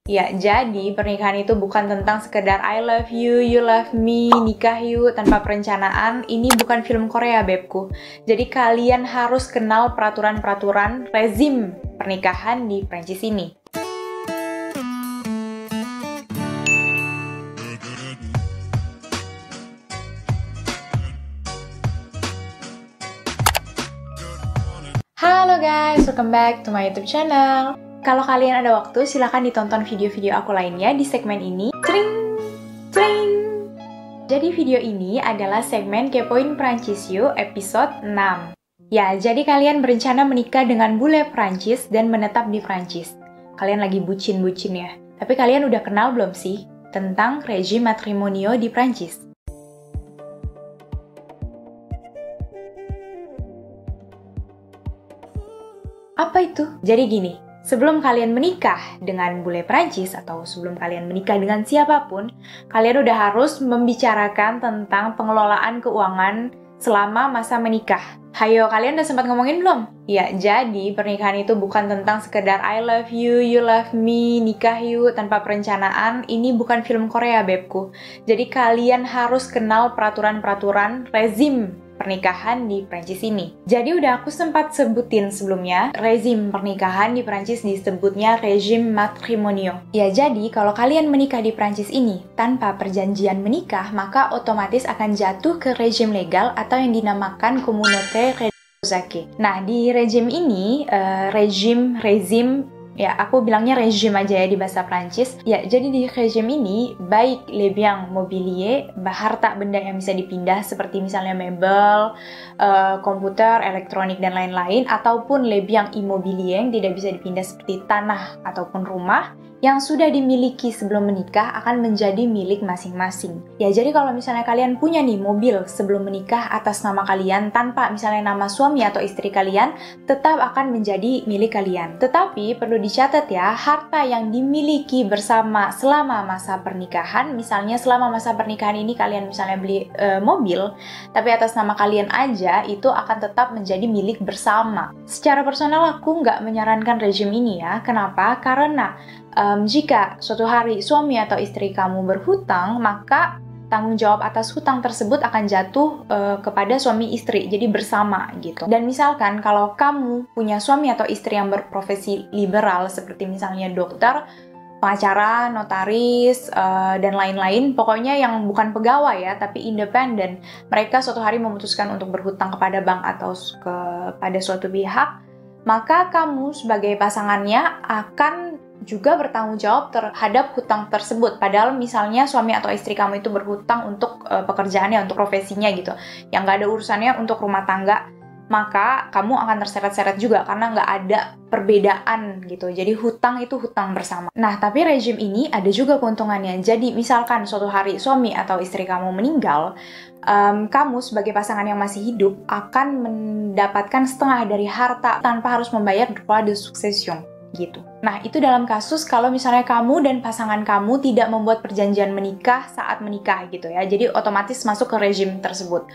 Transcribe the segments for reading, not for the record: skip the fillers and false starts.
Ya, jadi pernikahan itu bukan tentang sekedar I love you, you love me, nikah yuk tanpa perencanaan. Ini bukan film Korea, bebku. Jadi kalian harus kenal peraturan-peraturan rezim pernikahan di Prancis ini. Halo guys, welcome back to my YouTube channel. Kalau kalian ada waktu, silahkan ditonton video-video aku lainnya di segmen ini. Cring, cring. Jadi video ini adalah segmen Kepoin Prancis Yuk episode 6. Ya, jadi kalian berencana menikah dengan bule Prancis dan menetap di Prancis. Kalian lagi bucin-bucin ya. Tapi kalian udah kenal belum sih tentang rezim matrimonio di Prancis? Apa itu? Jadi gini, sebelum kalian menikah dengan bule Prancis atau sebelum kalian menikah dengan siapapun, kalian udah harus membicarakan tentang pengelolaan keuangan selama masa menikah. Hayo, kalian udah sempat ngomongin belum? Ya, jadi pernikahan itu bukan tentang sekedar I love you, you love me, nikah yuk tanpa perencanaan. Ini bukan film Korea, bebku. Jadi kalian harus kenal peraturan-peraturan rezim pernikahan di Prancis ini. Jadi udah aku sempat sebutin sebelumnya, rezim pernikahan di Prancis disebutnya rezim matrimonio. Ya, jadi kalau kalian menikah di Prancis ini tanpa perjanjian menikah, maka otomatis akan jatuh ke rezim legal atau yang dinamakan communauté régie. Nah, di rezim ini, rezim ya, aku bilangnya rezim aja ya di bahasa Prancis. Ya, jadi di rezim ini, baik les biens mobilier, harta benda yang bisa dipindah seperti misalnya mebel, komputer, elektronik, dan lain-lain, ataupun les biens immobilier yang tidak bisa dipindah seperti tanah ataupun rumah, yang sudah dimiliki sebelum menikah akan menjadi milik masing-masing. Ya, jadi kalau misalnya kalian punya nih mobil sebelum menikah atas nama kalian tanpa misalnya nama suami atau istri kalian, tetap akan menjadi milik kalian. Tetapi perlu dicatat ya, harta yang dimiliki bersama selama masa pernikahan, misalnya selama masa pernikahan ini kalian misalnya beli mobil, tapi atas nama kalian aja, itu akan tetap menjadi milik bersama. Secara personal aku nggak menyarankan rezim ini ya. Kenapa? Karena jika suatu hari suami atau istri kamu berhutang, maka tanggung jawab atas hutang tersebut akan jatuh kepada suami istri, jadi bersama gitu. Dan misalkan kalau kamu punya suami atau istri yang berprofesi liberal seperti misalnya dokter, pengacara, notaris, dan lain-lain, pokoknya yang bukan pegawai ya, tapi independen. Mereka suatu hari memutuskan untuk berhutang kepada bank atau kepada suatu pihak, maka kamu sebagai pasangannya akan juga bertanggung jawab terhadap hutang tersebut. Padahal misalnya suami atau istri kamu itu berhutang untuk pekerjaannya, untuk profesinya gitu, yang nggak ada urusannya untuk rumah tangga, maka kamu akan terseret-seret juga karena nggak ada perbedaan gitu. Jadi hutang itu hutang bersama. Nah, tapi rezim ini ada juga keuntungannya. Jadi misalkan suatu hari suami atau istri kamu meninggal, kamu sebagai pasangan yang masih hidup akan mendapatkan setengah dari harta tanpa harus membayar droit de succession gitu. Nah, itu dalam kasus kalau misalnya kamu dan pasangan kamu tidak membuat perjanjian menikah saat menikah gitu ya. Jadi otomatis masuk ke rezim tersebut.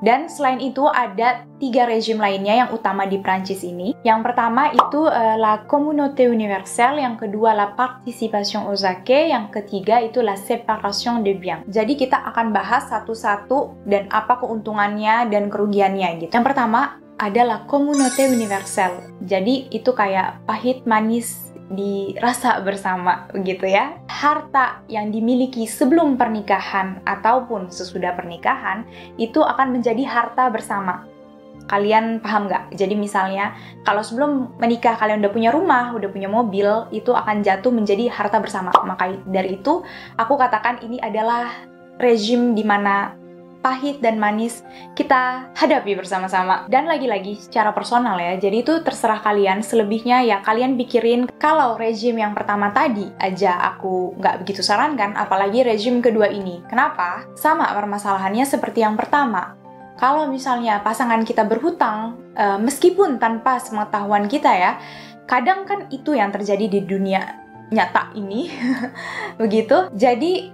Dan selain itu ada 3 rezim lainnya yang utama di Prancis ini. Yang pertama itu la communauté universelle, yang kedua la participation aux acquis, yang ketiga itu la séparation des biens. Jadi kita akan bahas satu-satu dan apa keuntungannya dan kerugiannya gitu. Yang pertama adalah communauté universelle. Jadi itu kayak pahit manis dirasa bersama begitu ya. Harta yang dimiliki sebelum pernikahan ataupun sesudah pernikahan itu akan menjadi harta bersama. Kalian paham nggak? Jadi misalnya kalau sebelum menikah kalian udah punya rumah, udah punya mobil, itu akan jatuh menjadi harta bersama. Maka dari itu aku katakan ini adalah rezim di mana pahit dan manis kita hadapi bersama-sama. Dan lagi-lagi secara personal ya, jadi itu terserah kalian. Selebihnya ya kalian pikirin. Kalau rezim yang pertama tadi aja aku nggak begitu sarankan, apalagi rezim kedua ini. Kenapa? Sama permasalahannya seperti yang pertama. Kalau misalnya pasangan kita berhutang, meskipun tanpa sepengetahuan kita ya, kadang kan itu yang terjadi di dunia nyata ini. Begitu. Jadi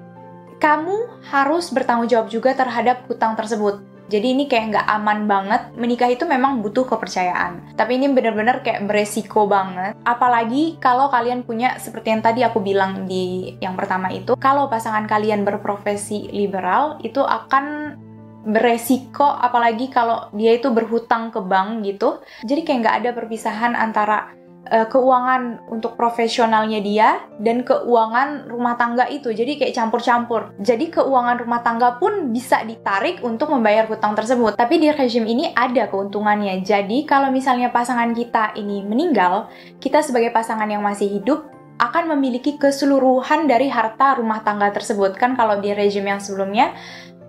kamu harus bertanggung jawab juga terhadap hutang tersebut. Jadi ini kayak nggak aman banget. Menikah itu memang butuh kepercayaan. Tapi ini bener-bener kayak beresiko banget. Apalagi kalau kalian punya, seperti yang tadi aku bilang di yang pertama itu, kalau pasangan kalian berprofesi liberal, itu akan beresiko, apalagi kalau dia itu berhutang ke bank gitu. Jadi kayak nggak ada perpisahan antara keuangan untuk profesionalnya dia dan keuangan rumah tangga itu. Jadi kayak campur-campur. Jadi keuangan rumah tangga pun bisa ditarik untuk membayar hutang tersebut. Tapi di rezim ini ada keuntungannya. Jadi kalau misalnya pasangan kita ini meninggal, kita sebagai pasangan yang masih hidup akan memiliki keseluruhan dari harta rumah tangga tersebut. Kan kalau di rezim yang sebelumnya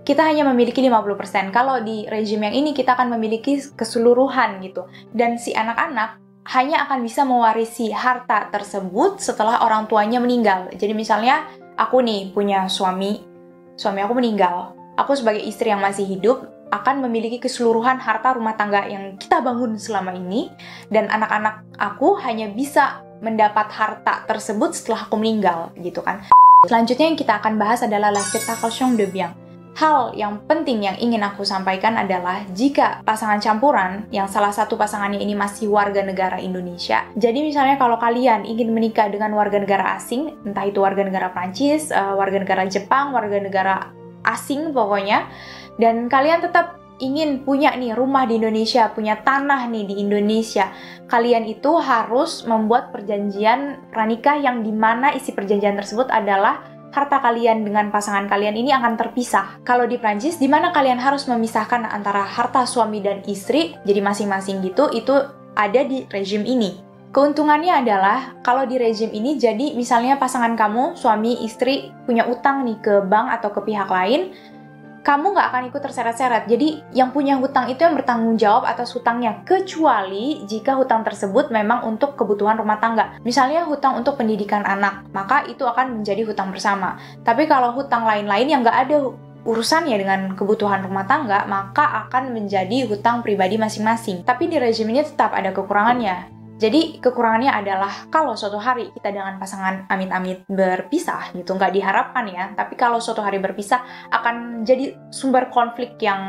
kita hanya memiliki 50%. Kalau di rezim yang ini kita akan memiliki keseluruhan gitu. Dan si anak-anak hanya akan bisa mewarisi harta tersebut setelah orang tuanya meninggal. Jadi misalnya aku nih punya suami aku meninggal. Aku sebagai istri yang masih hidup akan memiliki keseluruhan harta rumah tangga yang kita bangun selama ini, dan anak-anak aku hanya bisa mendapat harta tersebut setelah aku meninggal gitu kan. Selanjutnya yang kita akan bahas adalah la séparation de biens. Hal yang penting yang ingin aku sampaikan adalah jika pasangan campuran, yang salah satu pasangannya ini masih warga negara Indonesia, jadi misalnya kalau kalian ingin menikah dengan warga negara asing, entah itu warga negara Prancis, warga negara Jepang, warga negara asing pokoknya, dan kalian tetap ingin punya nih rumah di Indonesia, punya tanah nih di Indonesia, kalian itu harus membuat perjanjian pranikah yang dimana isi perjanjian tersebut adalah harta kalian dengan pasangan kalian ini akan terpisah. Kalau di Prancis, di mana kalian harus memisahkan antara harta suami dan istri, jadi masing-masing gitu, itu ada di rezim ini. Keuntungannya adalah, kalau di rezim ini, jadi misalnya pasangan kamu, suami, istri, punya utang nih ke bank atau ke pihak lain, kamu nggak akan ikut terseret-seret. Jadi yang punya hutang itu yang bertanggung jawab atas hutangnya, kecuali jika hutang tersebut memang untuk kebutuhan rumah tangga. Misalnya hutang untuk pendidikan anak, maka itu akan menjadi hutang bersama. Tapi kalau hutang lain-lain yang nggak ada urusannya dengan kebutuhan rumah tangga, maka akan menjadi hutang pribadi masing-masing. Tapi di rezim ini tetap ada kekurangannya. Jadi kekurangannya adalah kalau suatu hari kita dengan pasangan amit-amit berpisah gitu, nggak diharapkan ya, tapi kalau suatu hari berpisah akan jadi sumber konflik yang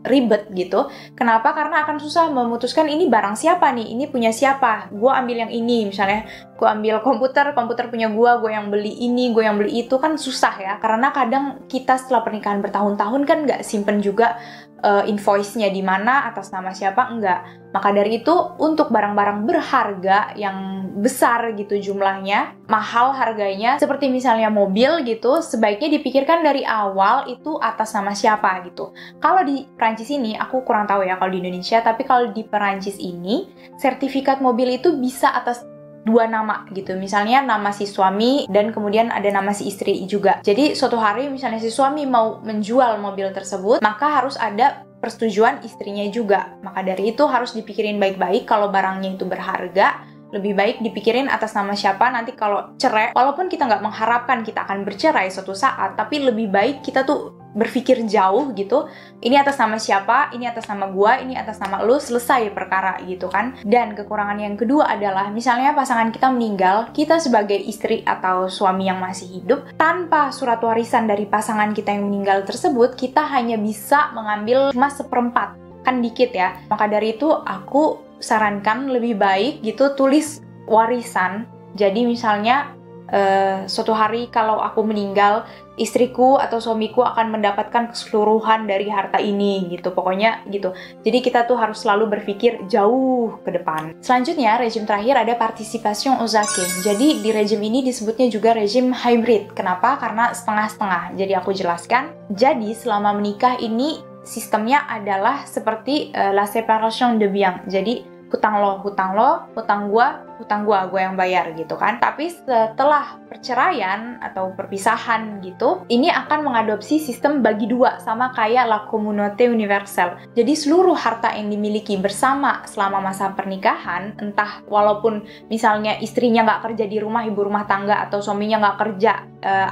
ribet gitu. Kenapa? Karena akan susah memutuskan ini barang siapa nih, ini punya siapa, gue ambil yang ini, misalnya gue ambil komputer punya gue yang beli ini, gue yang beli itu, kan susah ya. Karena kadang kita setelah pernikahan bertahun-tahun kan nggak simpen juga invoice-nya di mana, atas nama siapa, enggak. Maka dari itu, untuk barang-barang berharga yang besar gitu jumlahnya, mahal harganya, seperti misalnya mobil gitu, sebaiknya dipikirkan dari awal itu atas nama siapa gitu. Kalau di Prancis ini, aku kurang tahu ya kalau di Indonesia, tapi kalau di Prancis ini, sertifikat mobil itu bisa atas dua nama gitu, misalnya nama si suami dan kemudian ada nama si istri juga. Jadi suatu hari misalnya si suami mau menjual mobil tersebut, maka harus ada persetujuan istrinya juga. Maka dari itu harus dipikirin baik-baik, kalau barangnya itu berharga, lebih baik dipikirin atas nama siapa. Nanti kalau cerai, walaupun kita nggak mengharapkan kita akan bercerai suatu saat, tapi lebih baik kita tuh berpikir jauh gitu, ini atas nama siapa, ini atas nama gua, ini atas nama lu, selesai perkara gitu kan. Dan kekurangan yang kedua adalah misalnya pasangan kita meninggal, kita sebagai istri atau suami yang masih hidup, tanpa surat warisan dari pasangan kita yang meninggal tersebut, kita hanya bisa mengambil cuma 1/4, kan dikit ya. Maka dari itu aku sarankan lebih baik gitu tulis warisan. Jadi misalnya suatu hari kalau aku meninggal, istriku atau suamiku akan mendapatkan keseluruhan dari harta ini gitu, pokoknya gitu. Jadi kita tuh harus selalu berpikir jauh ke depan. Selanjutnya, rezim terakhir ada participation aux acquis. Jadi di rezim ini disebutnya juga rezim hybrid. Kenapa? Karena setengah-setengah. Jadi aku jelaskan. Jadi selama menikah ini sistemnya adalah seperti la séparation de biens. Jadi hutang lo, hutang gua yang bayar gitu kan. Tapi setelah perceraian atau perpisahan gitu, ini akan mengadopsi sistem bagi dua, sama kayak la communauté universelle. Jadi seluruh harta yang dimiliki bersama selama masa pernikahan, entah walaupun misalnya istrinya nggak kerja di rumah, ibu rumah tangga, atau suaminya nggak kerja,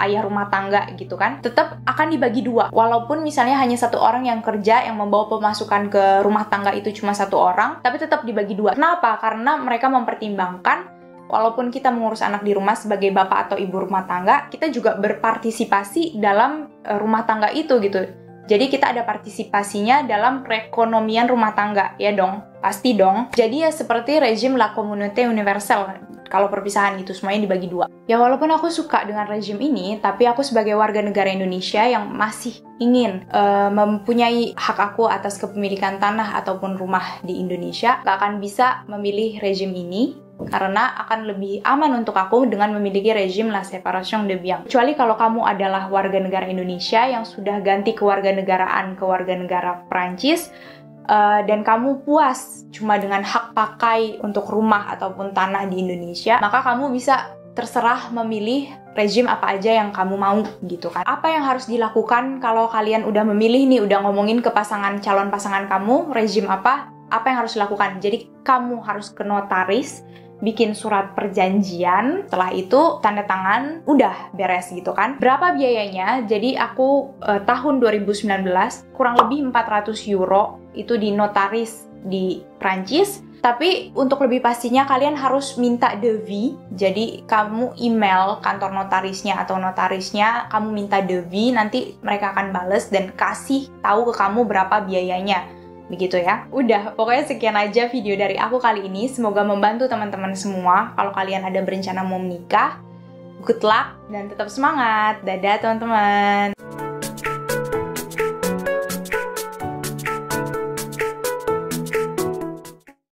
ayah rumah tangga gitu kan, tetap akan dibagi dua. Walaupun misalnya hanya satu orang yang kerja, yang membawa pemasukan ke rumah tangga itu cuma satu orang, tapi tetap dibagi dua. Kenapa? Karena mereka mempertimbangkan walaupun kita mengurus anak di rumah sebagai bapak atau ibu rumah tangga, kita juga berpartisipasi dalam rumah tangga itu gitu. Jadi kita ada partisipasinya dalam perekonomian rumah tangga, ya dong? Pasti dong. Jadi ya seperti rezim La Communauté Universelle. Kalau perpisahan gitu, semuanya dibagi dua. Ya walaupun aku suka dengan rezim ini, tapi aku sebagai warga negara Indonesia yang masih ingin mempunyai hak aku atas kepemilikan tanah ataupun rumah di Indonesia, gak akan bisa memilih rezim ini, karena akan lebih aman untuk aku dengan memiliki rezim la séparation des biens. Kecuali kalau kamu adalah warga negara Indonesia yang sudah ganti kewarganegaraan ke warga negara Prancis, dan kamu puas cuma dengan hak pakai untuk rumah ataupun tanah di Indonesia, maka kamu bisa terserah memilih rezim apa aja yang kamu mau gitu kan. Apa yang harus dilakukan kalau kalian udah memilih nih, udah ngomongin ke calon pasangan kamu, rezim apa yang harus dilakukan? Jadi kamu harus ke notaris, bikin surat perjanjian, setelah itu tanda tangan, udah beres gitu kan. Berapa biayanya? Jadi aku tahun 2019 kurang lebih 400 euro itu di notaris di Prancis. Tapi untuk lebih pastinya kalian harus minta devis. Jadi kamu email kantor notarisnya atau notarisnya, kamu minta devis, nanti mereka akan bales dan kasih tahu ke kamu berapa biayanya. Begitu ya. Udah, pokoknya sekian aja video dari aku kali ini. Semoga membantu teman-teman semua. Kalau kalian ada berencana mau menikah, good luck dan tetap semangat. Dadah teman-teman.